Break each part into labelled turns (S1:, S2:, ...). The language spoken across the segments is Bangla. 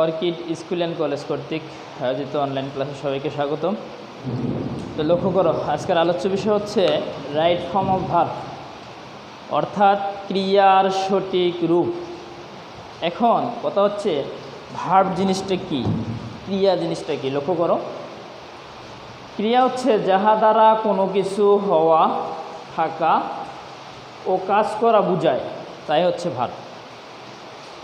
S1: অর্কিড স্কুল অ্যান্ড কলেজ কর্তৃক আয়োজিত অনলাইন ক্লাসে সবাইকে স্বাগতম। তো লক্ষ্য করো, আজকের আলোচ্য বিষয় হচ্ছে রাইট ফর্ম অফ ভার্ব, অর্থাৎ ক্রিয়ার সঠিক রূপ। এখন কথা হচ্ছে ভার্ব জিনিসটা কি, ক্রিয়া জিনিসটা কি। লক্ষ্য করো, ক্রিয়া হচ্ছে যাহা দ্বারা কোনো কিছু হওয়া, থাকা ও কাজ করা বোঝায়, তাই হচ্ছে ভার্ব।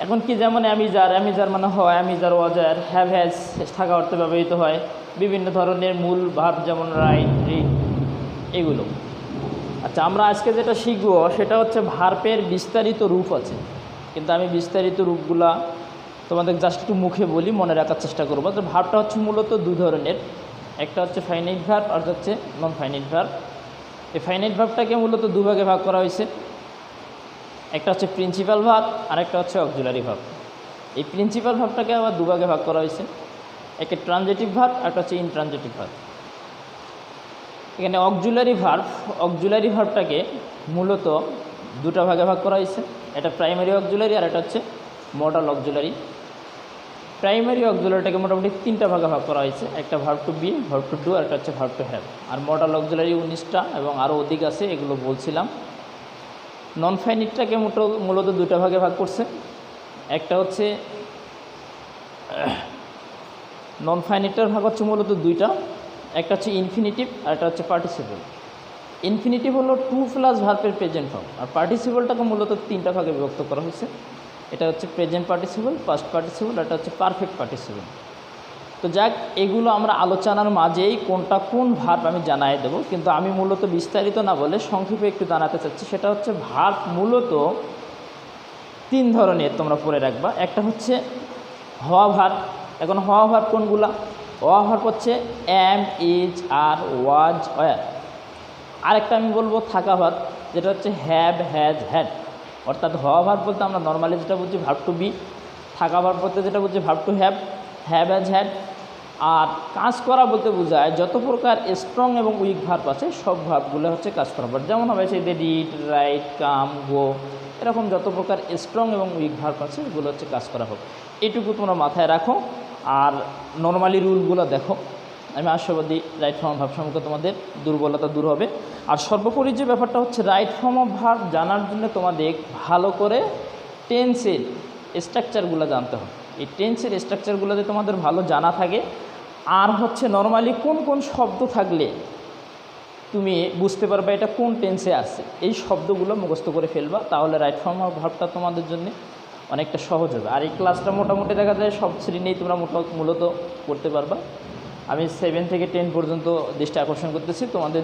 S1: এখন কি, যেমন অ্যামিজার মানে হয়, অ্যামিজার ওয়াজার, হ্যাভ হ্যাজ থাকা অর্থে ব্যবহৃত হয়। বিভিন্ন ধরনের মূল ভার্ব যেমন রাইট, রিড, এগুলো। আচ্ছা, আমরা আজকে যেটা শিখব সেটা হচ্ছে ভার্বের বিস্তারিত রূপ আছে, কিন্তু আমি বিস্তারিত রূপগুলা তোমাদের জাস্ট একটু মুখে বলি, মনে রাখার চেষ্টা করবো। তো ভার্বটা হচ্ছে মূলত দু ধরনের, একটা হচ্ছে ফাইনাইট ভার্ব আর হচ্ছে নন ফাইনাইট ভার্ব। এই ফাইনাইট ভার্বটাকে মূলত দুভাগে ভাগ করা হয়েছে, একটা হচ্ছে প্রিন্সিপাল ভার্ব আর একটা হচ্ছে অক্সিলারি ভার্ব। এই প্রিন্সিপাল ভার্বটাকে আবার দুভাগে ভাগ করা হয়েছে, একটা ট্রানজিটিভ ভার্ব আর একটা হচ্ছে ইনট্রানজিটিভ ভার্ব। এখানে অক্সিলারি ভার্বটাকে মূলত দুটা ভাগে ভাগ করা হয়েছে, এটা প্রাইমারি অক্সিলারি আর এটা হচ্ছে মডাল অক্সিলারি। প্রাইমারি অক্সিলারিটাকে মোটামুটি তিনটা ভাগে ভাগ করা হয়েছে, একটা verb to be, verb to do আর একটা হচ্ছে ভার্ব টু হ্যাভ। আর মডাল অক্সিলারি 19টা এবং আরও অধিক আছে, এগুলো বলছিলাম। নন ফাইনিটটাকে মূলত দুটা ভাগে ভাগ করছে, একটা হচ্ছে নন ফাইনিটের ভাগ হচ্ছে মূলত দুইটা, একটা হচ্ছে ইনফিনিটিভ আর একটা হচ্ছে পার্টিসিপল। ইনফিনিটিভ হলো টু প্লাস ভার্বের প্রেজেন্ট ফর্ম, আর পার্টিসিপলটাকে মূলত তিনটা ভাগে বিভক্ত করা হয়েছে, এটা হচ্ছে প্রেজেন্ট পার্টিসিপল, পাস্ট পার্টিসিপল, এটা হচ্ছে পারফেক্ট পার্টিসিপল। তো যাক, এগুলো আমরা আলোচনার মাঝেই কোনটা কোন ভার্ব আমি জানাই দেবো, কিন্তু আমি মূলত বিস্তারিত না বলে সংক্ষেপে একটু জানাতে চাচ্ছি। সেটা হচ্ছে ভার্ব মূলত তিন ধরনের, তোমরা পড়ে রাখবা। একটা হচ্ছে হওয়া ভার্ব। এখন হওয়া ভার্ব কোনগুলা? হওয়া ভার্ব হচ্ছে am, is, are, was, were. আরেকটা আমি বলবো থাকা ভার্ব, যেটা হচ্ছে হ্যাভ, হ্যাজ, হ্যাড। অর্থাৎ হওয়া ভার্ব বলতে আমরা নর্মালি যেটা বুঝি ভার্ব টু বি, থাকা ভার্ব বলতে যেটা বুঝি verb to have, have, has, had. আর কাজ করা বলতে বোঝায় যত প্রকার স্ট্রং এবং উইক ভার্ব আছে সব ভার্বগুলো হচ্ছে কাজ করা ভার্ব। যেমন হবে সেই রিড, রাইট, কাম, গো, এরকম যত প্রকার স্ট্রং এবং উইক ভার্ব আছে এগুলো হচ্ছে কাজ করা ভার্ব। এটুকু তোমরা মাথায় রাখো। আর নর্মালি রুলগুলো দেখো, আমি আশাবাদী রাইট ফর্ম অফ ভার্ব সম্পর্কে তোমাদের দুর্বলতা দূর হবে। আর সর্বোপরি যে ব্যাপারটা হচ্ছে রাইট ফর্ম অফ ভার্ব জানার জন্য তোমাদের ভালো করে টেন্সের স্ট্রাকচারগুলো জানতে হবে। এই টেন্সের স্ট্রাকচারগুলো যদি তোমাদের ভালো জানা থাকে, আর হচ্ছে নর্মালি কোন কোন শব্দ থাকলে তুমি বুঝতে পারবে এটা কোন টেন্সে আছে, এই শব্দগুলো মুখস্থ করে ফেলবা, তাহলে রাইট ফর্ম অফ ভার্বটা তোমাদের জন্য অনেকটা সহজ হবে। আর এই ক্লাসটা মোটামুটি দেখা যায় সব শ্রেণীই তোমরা মূলত করতে পারবা। আমি 7 থেকে 10 পর্যন্ত দৃষ্টি আকর্ষণ করতেছি। তোমাদের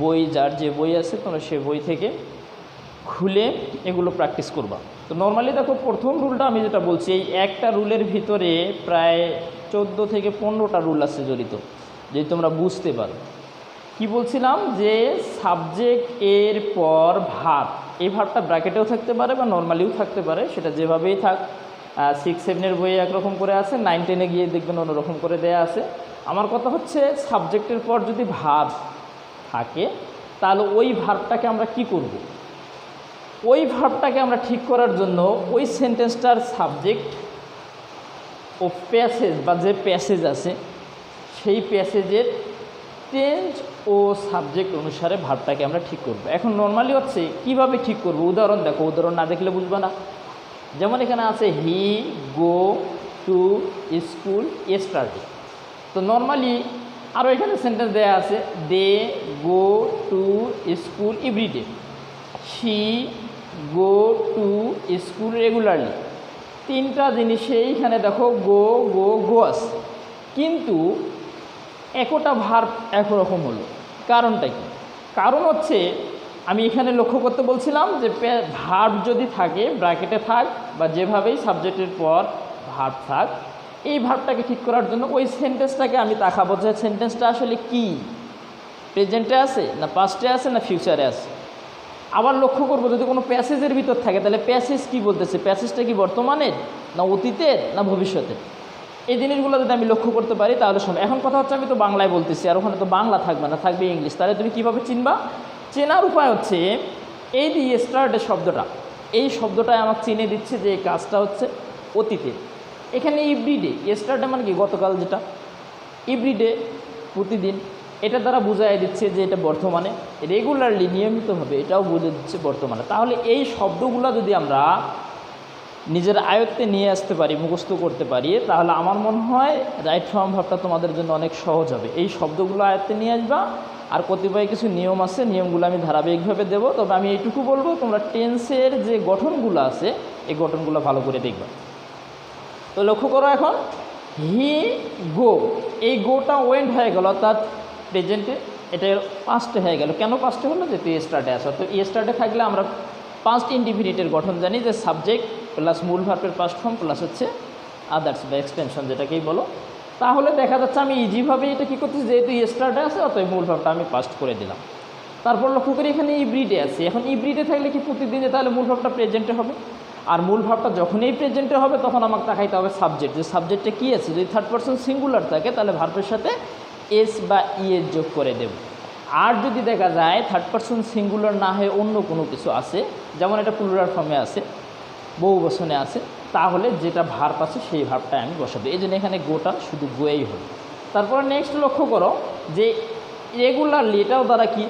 S1: বই, যার যে বই আছে তোমরা সে বই থেকে খুলে এগুলো প্র্যাকটিস করবা। তো নর্মালি দেখো, প্রথম রুলটা আমি যেটা বলছি, এই একটা রুলের ভিতরে প্রায় 14 থেকে 15টা রুল আছে জড়িত, যদি তোমরা বুঝতে পারো। কি বলছিলাম, যে সাবজেক্ট এর পর ভার্ব, এই ভার্বটা ব্র্যাকেটেও থাকতে পারে বা নর্মালিও থাকতে পারে, সেটা যেভাবেই থাক। 6-7 বইয়ে একরকম করে আছে, 9-10 গিয়ে দেখবেন অন্যরকম করে দেয়া আছে। আমার কথা হচ্ছে সাবজেক্টের পর যদি ভার্ব থাকে তাহলে ওই ভার্বটাকে আমরা কি করব? ওই ভার্বটাকে আমরা ঠিক করার জন্য ওই সেন্টেন্সটার সাবজেক্ট ও প্যাসেজ বা যে প্যাসেজ আছে সেই প্যাসেজের টেন্স ও সাবজেক্ট অনুসারে ভার্বটাকে আমরা ঠিক করব। এখন নর্মালি হচ্ছে কিভাবে ঠিক করব, উদাহরণ দেখো, উদাহরণ না দেখলে বুঝবে না। যেমন এখানে আছে he go to school yesterday. তো নর্মালি আরও এখানে সেন্টেন্স দেওয়া আছে, they go to school everyday, she go to school regularly. তিনটা জিনিসে এইখানে দেখো গো গো গো আছে, কিন্তু একটা ভার্ব একরকম হলো। কারণটা কি? কারণ হচ্ছে আমি এখানে লক্ষ্য করতে বলছিলাম যে ভার্ব যদি থাকে, ব্র্যাকেটে থাক বা যেভাবেই সাবজেক্টের পর ভার্ব থাক, এই ভার্বটাকে ঠিক করার জন্য ওই সেন্টেন্সটাকে আমি তাকাবো যে সেন্টেন্সটা আসলে কি, প্রেজেন্টে আছে না পাস্টে আছে না ফিউচারে আছে। আবার লক্ষ্য করবো যদি কোনো প্যাসেজের ভিতর থাকে তাহলে প্যাসেজ কি বলতেছে, প্যাসেজটা কি বর্তমানের না অতীতের না ভবিষ্যতের, এই জিনিসগুলো যদি আমি লক্ষ্য করতে পারি তাহলে শোনো। এখন কথা হচ্ছে আমি তো বাংলায় বলতেছি আর ওখানে তো বাংলা থাকবে না, থাকবে ইংলিশ। তাহলে তুমি কীভাবে চিনবা? চেনার উপায় হচ্ছে এই যে স্টার্টের শব্দটা, এই শব্দটাই আমাকে চিনে দিচ্ছে যে এই কাজটা হচ্ছে অতীতের। এখানে এভরিডে, ইয়েস্টারডে মানে কি গতকাল, যেটা এভরিডে প্রতিদিন, এটা দ্বারা বোঝাই দিচ্ছে যে এটা বর্তমানে, রেগুলারলি নিয়মিতভাবে, এটাও বোঝা দিচ্ছে বর্তমানে। তাহলে এই শব্দগুলো যদি আমরা নিজের আয়ত্তে নিয়ে আসতে পারি, মুখস্থ করতে পারি, তাহলে আমার মনে হয় রাইট ফর্ম ভাবটা তোমাদের জন্য অনেক সহজ হবে। এই শব্দগুলো আয়ত্তে নিয়ে আসবা, আর কতিপয় কিছু নিয়ম আছে, নিয়মগুলো আমি ধারাবাহিকভাবে দেব। তবে আমি এইটুকু বলবো, তোমরা টেন্সের যে গঠনগুলো আছে এই গঠনগুলো ভালো করে দেখবা। তো লক্ষ্য করো, এখন হি গো, এই গোটা ওয়েন্ট হয়ে গেল, অর্থাৎ প্রেজেন্টে, এটা পাস্টে হয়ে গেল। কেন পাস্টে হলো? যে তুই স্টার্টে আসো। তো স্টার্টে থাকলে আমরা পাস্ট ইনডিফিনিটের গঠন জানি, যে সাবজেক্ট প্লাস মূল ভার্বের পাস্ট ফর্ম প্লাস হচ্ছে আদার্স বা এক্সটেনশন, যেটাকেই বলো। তাহলে দেখা যাচ্ছে আমি ইজিভাবে এটা কী করতেছি, যেহেতু স্টার্টে আছে অতএব মূল ভার্বটা আমি পাস্ট করে দিলাম। তারপর লক্ষ্য করি এখানে ইব্রিডে আছে। এখন ইব্রিডে থাকলে কি প্রতিদিনে, তাহলে মূল ভার্বটা প্রেজেন্টে হবে। আর মূল ভার্বটা যখনই প্রেজেন্টে হবে তখন আমাকে দেখাইতে হবে সাবজেক্ট, যে সাবজেক্টে কী আছে। যদি থার্ড পারসন সিঙ্গুলার থাকে তাহলে ভার্বের সাথে এস বা এর যোগ করে দেব। আর যদি দেখা যায় থার্ড পারসন সিঙ্গুলার না হয়ে অন্য কোনো কিছু আছে, যেমন এটা প্লুরাল ফর্মে আছে, বহু বচনে আছে, তাহলে যেটা ভার্ব আছে সেই ভার্বটাই আমি বসাবো। এই জন্য এখানে গোটা শুধু গোয়েই হবে। তারপরে নেক্সট লক্ষ্য করো যে রেগুলারলি, এটাও দ্বারা কি,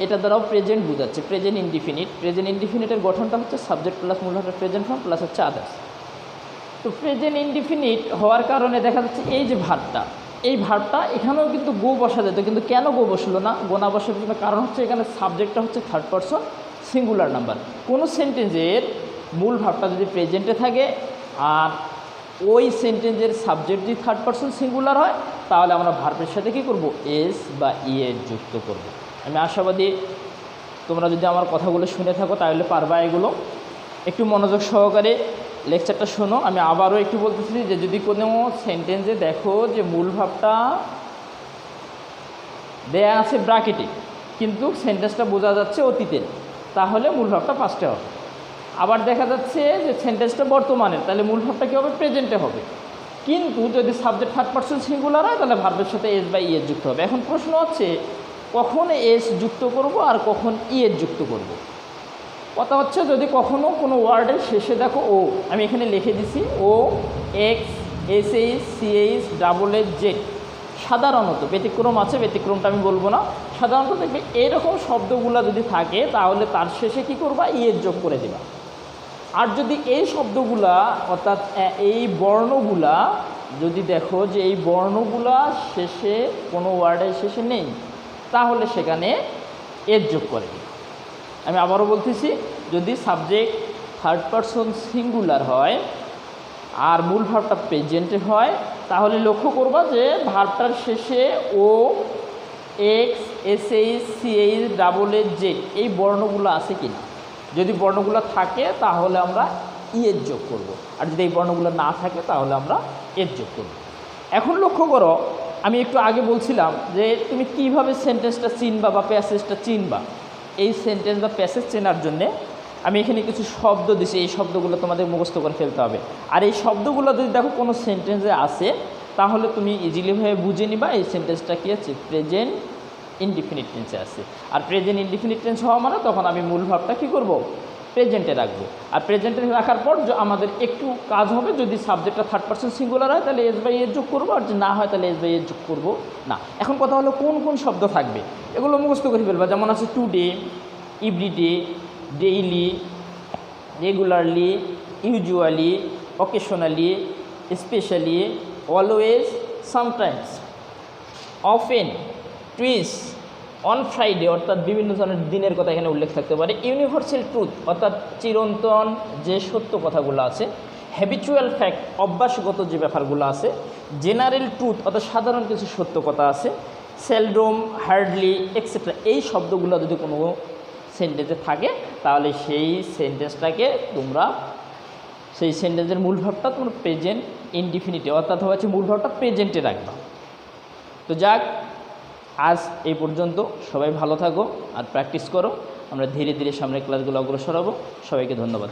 S1: এটা দ্বারাও প্রেজেন্ট বোঝাচ্ছে, প্রেজেন্ট ইনডিফিনিট। প্রেজেন্ট ইনডিফিনিটের গঠনটা হচ্ছে সাবজেক্ট প্লাস মূল ভার্বের প্রেজেন্ট ফর্ম প্লাস হচ্ছে আদার্স। তো প্রেজেন্ট ইনডিফিনিট হওয়ার কারণে দেখা যাচ্ছে এই যে ভার্বটা, এই ভার্বটা এখানেও কিন্তু গো বসা যেত, কিন্তু কেন গো বসলো না, গো না বসার জন্য কারণ হচ্ছে এখানে সাবজেক্টটা হচ্ছে থার্ড পারসন সিঙ্গুলার নাম্বার। কোনো সেন্টেন্সের মূল ভার্বটা যদি প্রেজেন্টে থাকে আর ওই সেন্টেন্সের সাবজেক্ট যদি থার্ড পারসন সিঙ্গুলার হয়, তাহলে আমরা ভার্বের সাথে কী করব, এস বা এর যুক্ত করব। আমি আশাবাদী তোমরা যদি আমার কথাগুলো শুনে থাকো তাহলে পারবা এগুলো। একটু মনোযোগ সহকারে লেকচারটা শোনো। আমি আবারও একটু বলতেছি যে যদি কোনো সেন্টেন্সে দেখো যে মূল ভাবটা দেয়া আছে ব্র্যাকেটে, কিন্তু সেন্টেন্সটা বোঝা যাচ্ছে অতীতের, তাহলে মূল ভাবটা পাস্টে হবে। আবার দেখা যাচ্ছে যে সেন্টেন্সটা বর্তমানের, তাহলে মূল ভাবটা কী হবে, প্রেজেন্টে হবে। কিন্তু যদি সাবজেক্ট থার্ড পারসন সিঙ্গুলার হয় তাহলে ভার্বের সাথে এস বা ইয়ের যুক্ত হবে। এখন প্রশ্ন হচ্ছে কখন এস যুক্ত করব আর কখন ইয়ের যুক্ত করব। কথা হচ্ছে যদি কখনও কোনো ওয়ার্ডের শেষে দেখো ও, আমি এখানে লিখে দিছি O, X, SH, CH, double H, Z, সাধারণত, ব্যতিক্রম আছে, ব্যতিক্রমটা আমি বলবো না, সাধারণত দেখবে এরকম শব্দগুলো যদি থাকে তাহলে তার শেষে কি করবা, ইয়ের যোগ করে দেবা। আর যদি এই শব্দগুলা অর্থাৎ এই বর্ণগুলা যদি দেখো যে এই বর্ণগুলা শেষে কোনো ওয়ার্ডের শেষে নেই, তাহলে সেখানে এর যোগ করে দিই। আমি আবারও বলতেছি, যদি সাবজেক্ট থার্ড পারসন সিঙ্গুলার হয় আর মূল ভার্বটা প্রেজেন্টে হয়, তাহলে লক্ষ্য করবা যে ভার্বটার শেষে O, X, SH, CH, double H, Z এই বর্ণগুলো আছে কি না। যদি বর্ণগুলো থাকে তাহলে আমরা ইয়ের যোগ করব, আর যদি এই বর্ণগুলো না থাকে তাহলে আমরা এর যোগ করব। এখন লক্ষ্য করো, আমি একটু আগে বলছিলাম যে তুমি কিভাবে সেন্টেন্সটা চিনবা বা প্যাসেজটা চিনবা। এই সেন্টেন্স বা প্যাসেজ চেনার জন্যে আমি এখানে কিছু শব্দ দিছি, এই শব্দগুলো তোমাদের মুখস্থ করে ফেলতে হবে। আর এই শব্দগুলো যদি দেখো কোনো সেন্টেন্সে আসে, তাহলে তুমি ইজিলিভাবে বুঝে নিবা এই সেন্টেন্সটা কী আছে, প্রেজেন্ট ইনডিফিনিট টেন্সে আছে। আর প্রেজেন্ট ইনডিফিনিট টেন্স হওয়া মানে তখন আমি মূল ভাবটা কী করব, প্রেজেন্টে রাখবো। আর প্রেজেন্টে রাখার পর আমাদের একটু কাজ হবে, যদি সাবজেক্টটা থার্ড পারসন সিঙ্গুলার হয় তাহলে এস বাই এর যোগ করবো, আর যদি না হয় তাহলে এস বাই এর যোগ করবো না। এখন কথা হলো কোন কোন শব্দ থাকবে, এগুলো মুখস্থ করে ফেলবা। যেমন আছে today, everyday, daily, regularly, usually, occasionally, specially, always, sometimes, often, twice, on Friday, অর্থাৎ বিভিন্ন ধরনের দিনের কথা এখানে উল্লেখ থাকতে পারে। ইউনিভার্সাল ট্রুথ, অর্থাৎ চিরন্তন যে সত্য কথাগুলো আছে। হ্যাবিচুয়াল ফ্যাক্ট, অভ্যাসগত যে ব্যাপারগুলো আছে। জেনারেল ট্রুথ, অর্থাৎ সাধারণ কিছু সত্য কথা আছে। সেলডম, হার্ডলি, এক্সেট্রা, এই শব্দগুলো যদি কোনো সেন্টেন্সে থাকে তাহলে সেই সেন্টেন্সটাকে তোমরা, সেই সেন্টেন্সের মূল ভাবটা তোমরা প্রেজেন্ট ইনডিফিনিটে, অর্থাৎ হচ্ছে মূল ভাবটা প্রেজেন্টে রাখবা। তো যাক, আজ এই পর্যন্ত। সবাই ভালো থাকো আর প্র্যাকটিস করো। আমরা ধীরে ধীরে সামনের ক্লাসগুলো অগ্রসর হব। সবাইকে ধন্যবাদ।